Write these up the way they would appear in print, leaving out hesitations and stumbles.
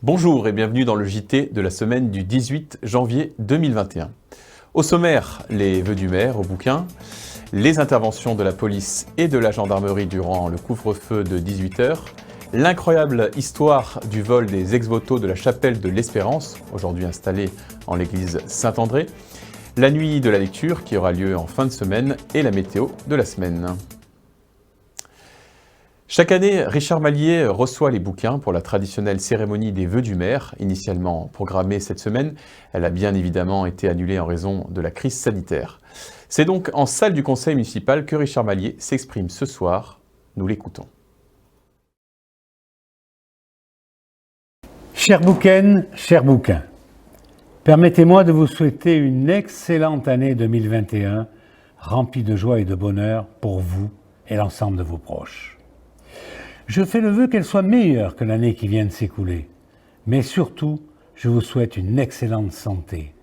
Bonjour et bienvenue dans le JT de la semaine du 18 janvier 2021. Au sommaire, les vœux du maire au bouquin, les interventions de la police et de la gendarmerie durant le couvre-feu de 18h, l'incroyable histoire du vol des ex-votos de la chapelle de l'Espérance, aujourd'hui installée en l'église Saint-André, la nuit de la lecture qui aura lieu en fin de semaine et la météo de la semaine. Chaque année, Richard Mallier reçoit les bouquins pour la traditionnelle cérémonie des vœux du maire, initialement programmée cette semaine. Elle a bien évidemment été annulée en raison de la crise sanitaire. C'est donc en salle du conseil municipal que Richard Mallier s'exprime ce soir. Nous l'écoutons. Chère bouquaine, cher bouquin, permettez-moi de vous souhaiter une excellente année 2021, remplie de joie et de bonheur pour vous et l'ensemble de vos proches. Je fais le vœu qu'elle soit meilleure que l'année qui vient de s'écouler. Mais surtout, je vous souhaite une excellente santé,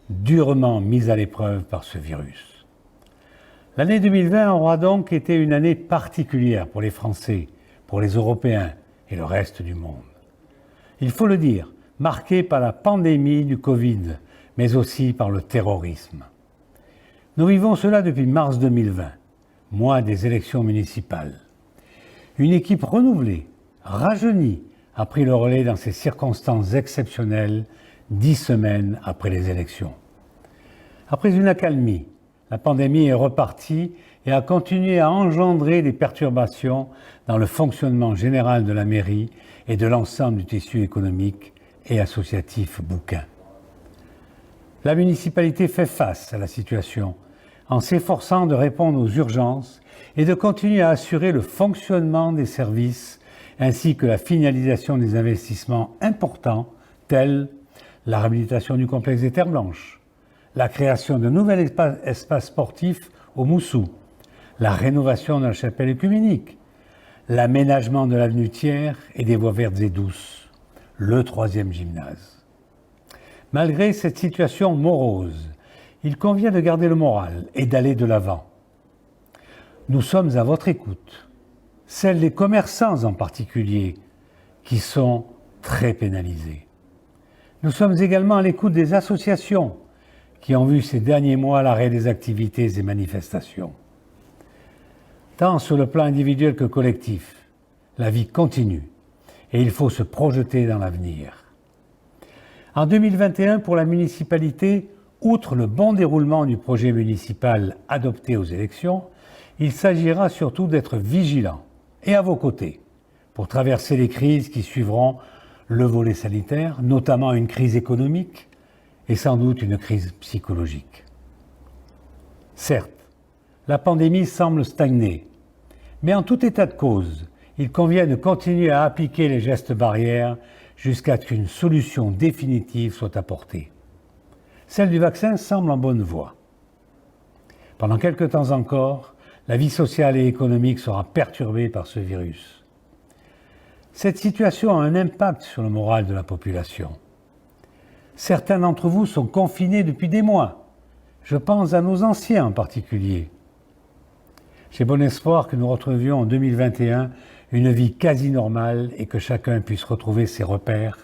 durement mise à l'épreuve par ce virus. L'année 2020 aura donc été une année particulière pour les Français, pour les Européens et le reste du monde. Il faut le dire, marquée par la pandémie du Covid, mais aussi par le terrorisme. Nous vivons cela depuis mars 2020, mois des élections municipales. Une équipe renouvelée, rajeunie, a pris le relais dans ces circonstances exceptionnelles, 10 semaines après les élections. Après une accalmie, la pandémie est repartie et a continué à engendrer des perturbations dans le fonctionnement général de la mairie et de l'ensemble du tissu économique et associatif bouquin. La municipalité fait face à la situation en s'efforçant de répondre aux urgences et de continuer à assurer le fonctionnement des services ainsi que la finalisation des investissements importants tels la réhabilitation du complexe des Terres Blanches, la création d'un nouvel espace sportif au Moussou, la rénovation de la chapelle œcuménique, l'aménagement de l'avenue Thiers et des voies vertes et douces, le 3e gymnase. Malgré cette situation morose, il convient de garder le moral et d'aller de l'avant. Nous sommes à votre écoute, celle des commerçants en particulier, qui sont très pénalisés. Nous sommes également à l'écoute des associations qui ont vu ces derniers mois l'arrêt des activités et manifestations. Tant sur le plan individuel que collectif, la vie continue et il faut se projeter dans l'avenir. En 2021, pour la municipalité, outre le bon déroulement du projet municipal adopté aux élections, il s'agira surtout d'être vigilant et à vos côtés pour traverser les crises qui suivront le volet sanitaire, notamment une crise économique et sans doute une crise psychologique. Certes, la pandémie semble stagner, mais en tout état de cause, il convient de continuer à appliquer les gestes barrières jusqu'à ce qu'une solution définitive soit apportée. Celle du vaccin semble en bonne voie. Pendant quelque temps encore, la vie sociale et économique sera perturbée par ce virus. Cette situation a un impact sur le moral de la population. Certains d'entre vous sont confinés depuis des mois. Je pense à nos anciens en particulier. J'ai bon espoir que nous retrouvions en 2021 une vie quasi normale et que chacun puisse retrouver ses repères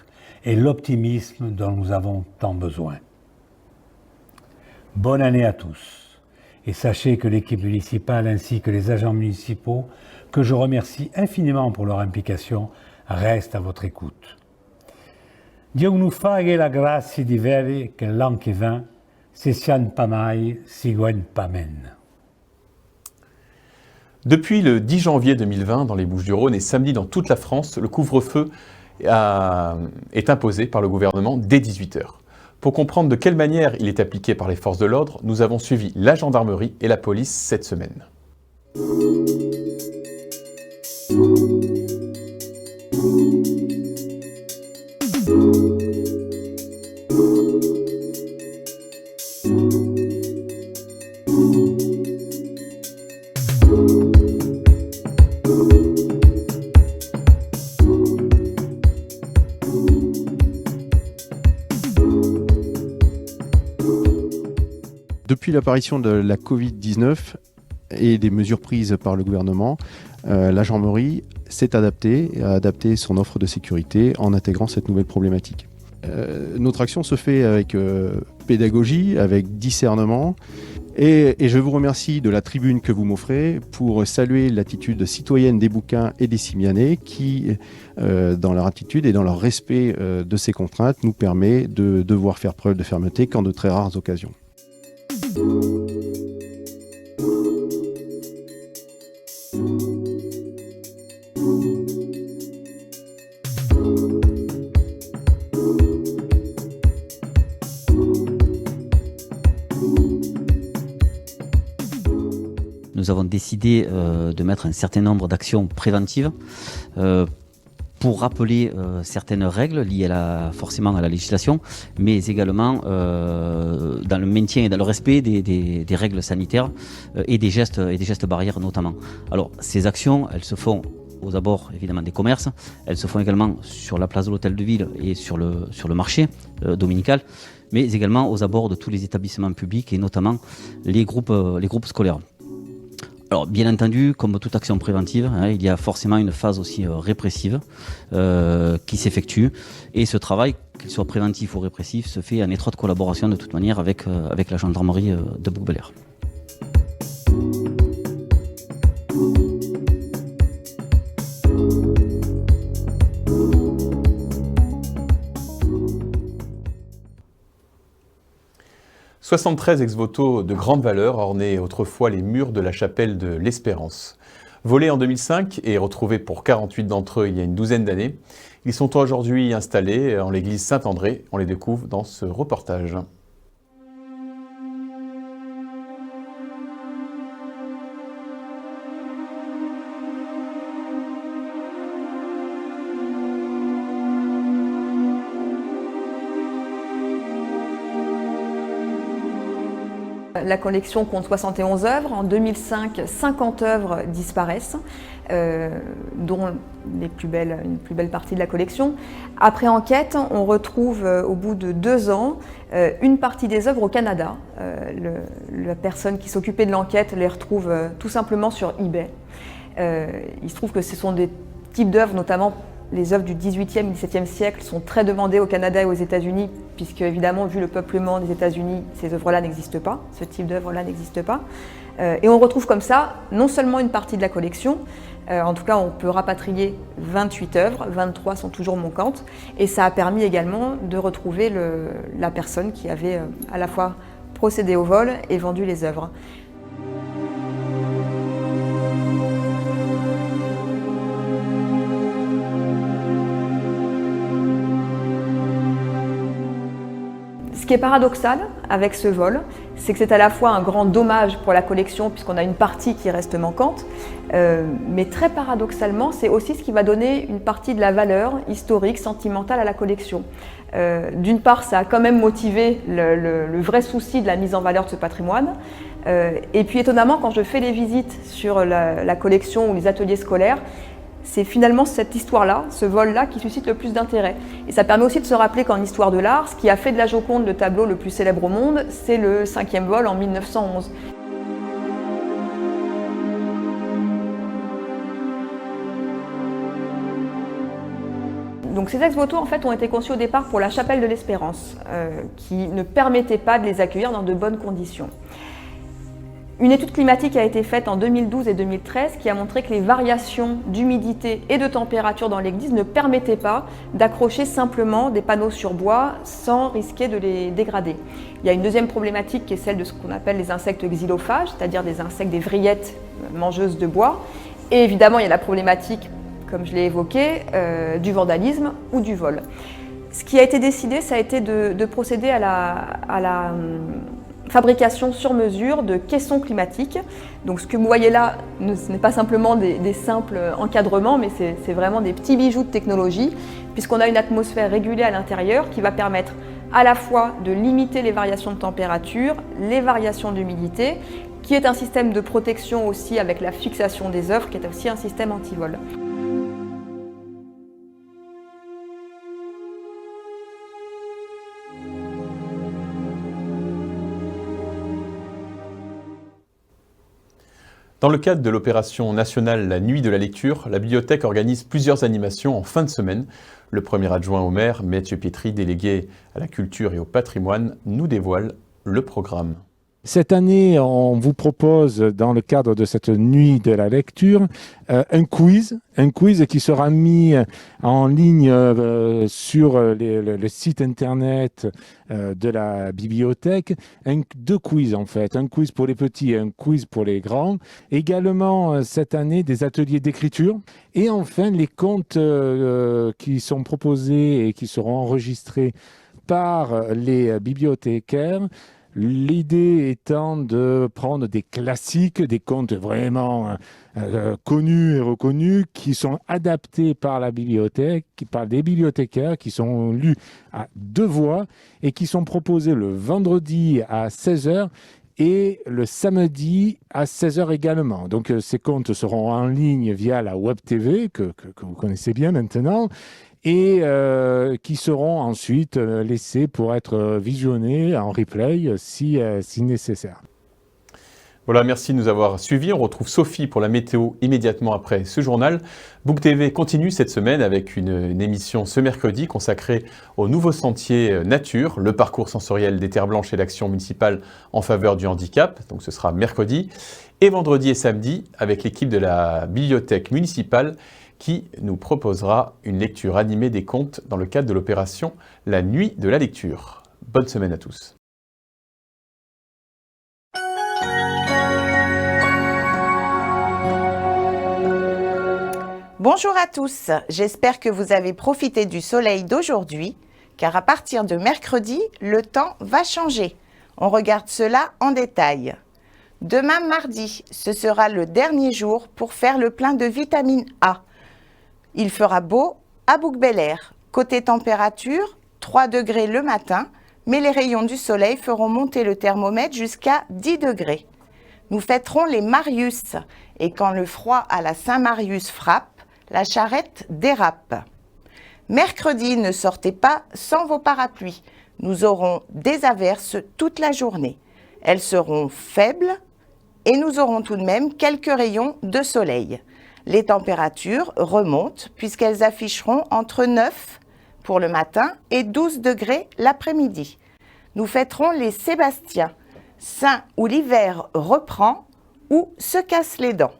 et l'optimisme dont nous avons tant besoin. Bonne année à tous. Et sachez que l'équipe municipale ainsi que les agents municipaux, que je remercie infiniment pour leur implication, restent à votre écoute. Dieu nous fasse la grâce di vivere que l'an che vient, se sian pas mai, siguen pas men. Depuis le 10 janvier 2020, dans les Bouches-du-Rhône et samedi dans toute la France, le couvre-feu est imposé par le gouvernement dès 18h. Pour comprendre de quelle manière il est appliqué par les forces de l'ordre, nous avons suivi la gendarmerie et la police cette semaine. Depuis l'apparition de la Covid-19 et des mesures prises par le gouvernement, la gendarmerie s'est adapté et a adapté son offre de sécurité en intégrant cette nouvelle problématique. Notre action se fait avec pédagogie, avec discernement. Et je vous remercie de la tribune que vous m'offrez pour saluer l'attitude citoyenne des Bouquins et des Simianais qui, dans leur attitude et dans leur respect de ces contraintes, nous permet de devoir faire preuve de fermeté qu'en de très rares occasions. Nous avons décidé de mettre un certain nombre d'actions préventives pour rappeler certaines règles liées forcément à la législation, mais également dans le maintien et dans le respect des règles sanitaires et des gestes barrières notamment. Alors ces actions, elles se font aux abords évidemment des commerces, elles se font également sur la place de l'Hôtel de Ville et sur le marché dominical, mais également aux abords de tous les établissements publics et notamment les groupes scolaires. Alors bien entendu, comme toute action préventive, il y a forcément une phase aussi répressive qui s'effectue. Et ce travail, qu'il soit préventif ou répressif, se fait en étroite collaboration de toute manière avec la gendarmerie de Bouc-Bel-Air. « 73 ex-voto de grande valeur ornaient autrefois les murs de la chapelle de l'Espérance. Volés en 2005 et retrouvés pour 48 d'entre eux il y a une douzaine d'années, ils sont aujourd'hui installés en l'église Saint-André. On les découvre dans ce reportage. La collection compte 71 œuvres. En 2005, 50 œuvres disparaissent, dont une plus belle partie de la collection. Après enquête, on retrouve au bout de 2 ans une partie des œuvres au Canada. La personne qui s'occupait de l'enquête les retrouve tout simplement sur eBay. Il se trouve que ce sont des types d'œuvres, notamment les œuvres du XVIIIe et XVIIe siècle, sont très demandées au Canada et aux États-Unis, puisque évidemment, vu le peuplement des États-Unis, ces œuvres-là n'existent pas, ce type d'œuvre-là n'existe pas. Et on retrouve comme ça non seulement une partie de la collection, en tout cas on peut rapatrier 28 œuvres, 23 sont toujours manquantes, et ça a permis également de retrouver la personne qui avait à la fois procédé au vol et vendu les œuvres. Ce qui est paradoxal avec ce vol, c'est que c'est à la fois un grand dommage pour la collection puisqu'on a une partie qui reste manquante, mais très paradoxalement, c'est aussi ce qui va donner une partie de la valeur historique, sentimentale à la collection. D'une part, ça a quand même motivé le vrai souci de la mise en valeur de ce patrimoine. Et puis étonnamment, quand je fais les visites sur la collection ou les ateliers scolaires, c'est finalement cette histoire-là, ce vol-là, qui suscite le plus d'intérêt. Et ça permet aussi de se rappeler qu'en histoire de l'art, ce qui a fait de la Joconde le tableau le plus célèbre au monde, c'est le 5e vol en 1911. Donc ces ex-voto en fait ont été conçus au départ pour la chapelle de l'Espérance, qui ne permettait pas de les accueillir dans de bonnes conditions. Une étude climatique a été faite en 2012 et 2013 qui a montré que les variations d'humidité et de température dans l'église ne permettaient pas d'accrocher simplement des panneaux sur bois sans risquer de les dégrader. Il y a une deuxième problématique qui est celle de ce qu'on appelle les insectes xylophages, c'est-à-dire des insectes, des vrillettes mangeuses de bois. Et évidemment, il y a la problématique, comme je l'ai évoqué, du vandalisme ou du vol. Ce qui a été décidé, ça a été de procéder à la fabrication sur mesure de caissons climatiques. Donc ce que vous voyez là, ce n'est pas simplement des simples encadrements, mais c'est vraiment des petits bijoux de technologie, puisqu'on a une atmosphère régulée à l'intérieur qui va permettre à la fois de limiter les variations de température, les variations d'humidité, qui est un système de protection aussi avec la fixation des œuvres, qui est aussi un système anti-vol. Dans le cadre de l'opération nationale La Nuit de la Lecture, la bibliothèque organise plusieurs animations en fin de semaine. Le premier adjoint au maire, Mathieu Pietri, délégué à la culture et au patrimoine, nous dévoile le programme. Cette année, on vous propose, dans le cadre de cette nuit de la lecture, un quiz qui sera mis en ligne sur le site internet de la bibliothèque. Deux quiz en fait, un quiz pour les petits et un quiz pour les grands. Également cette année des ateliers d'écriture. Et enfin les contes qui sont proposés et qui seront enregistrés par les bibliothécaires. L'idée étant de prendre des classiques, des contes vraiment connus et reconnus, qui sont adaptés par la bibliothèque, par des bibliothécaires, qui sont lus à deux voix et qui sont proposés le vendredi à 16h et le samedi à 16h également. Donc ces contes seront en ligne via la Web TV, que vous connaissez bien maintenant, et qui seront ensuite laissés pour être visionnés en replay si nécessaire. Voilà, merci de nous avoir suivis. On retrouve Sophie pour la météo immédiatement après ce journal. Book TV continue cette semaine avec une émission ce mercredi consacrée au nouveau sentier nature, le parcours sensoriel des Terres Blanches et l'action municipale en faveur du handicap. Donc ce sera mercredi. Et vendredi et samedi avec l'équipe de la bibliothèque municipale qui nous proposera une lecture animée des contes dans le cadre de l'opération La Nuit de la Lecture. Bonne semaine à tous. Bonjour à tous, j'espère que vous avez profité du soleil d'aujourd'hui, car à partir de mercredi, le temps va changer. On regarde cela en détail. Demain mardi, ce sera le dernier jour pour faire le plein de vitamine A. Il fera beau à Bouc-Bel-Air. Côté température, 3 degrés le matin, mais les rayons du soleil feront monter le thermomètre jusqu'à 10 degrés. Nous fêterons les Marius, et quand le froid à la Saint-Marius frappe, la charrette dérape. Mercredi, ne sortez pas sans vos parapluies. Nous aurons des averses toute la journée. Elles seront faibles et nous aurons tout de même quelques rayons de soleil. Les températures remontent puisqu'elles afficheront entre 9 pour le matin et 12 degrés l'après-midi. Nous fêterons les Sébastiens, saints où l'hiver reprend ou se casse les dents.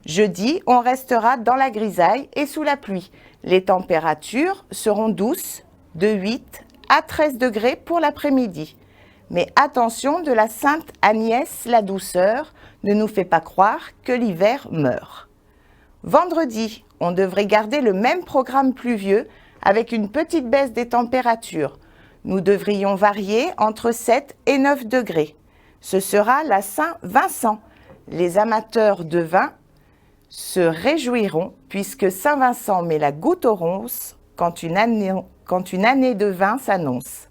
Jeudi, on restera dans la grisaille et sous la pluie. Les températures seront douces, de 8 à 13 degrés pour l'après-midi. Mais attention, de la Sainte Agnès, la douceur ne nous fait pas croire que l'hiver meurt. Vendredi, on devrait garder le même programme pluvieux avec une petite baisse des températures. Nous devrions varier entre 7 et 9 degrés. Ce sera la Saint-Vincent. Les amateurs de vin se réjouiront puisque Saint-Vincent met la goutte aux ronces quand une année de vin s'annonce.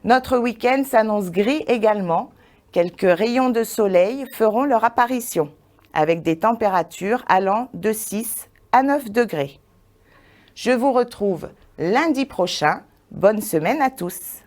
Notre week-end s'annonce gris également. Quelques rayons de soleil feront leur apparition avec des températures allant de 6 à 9 degrés. Je vous retrouve lundi prochain. Bonne semaine à tous.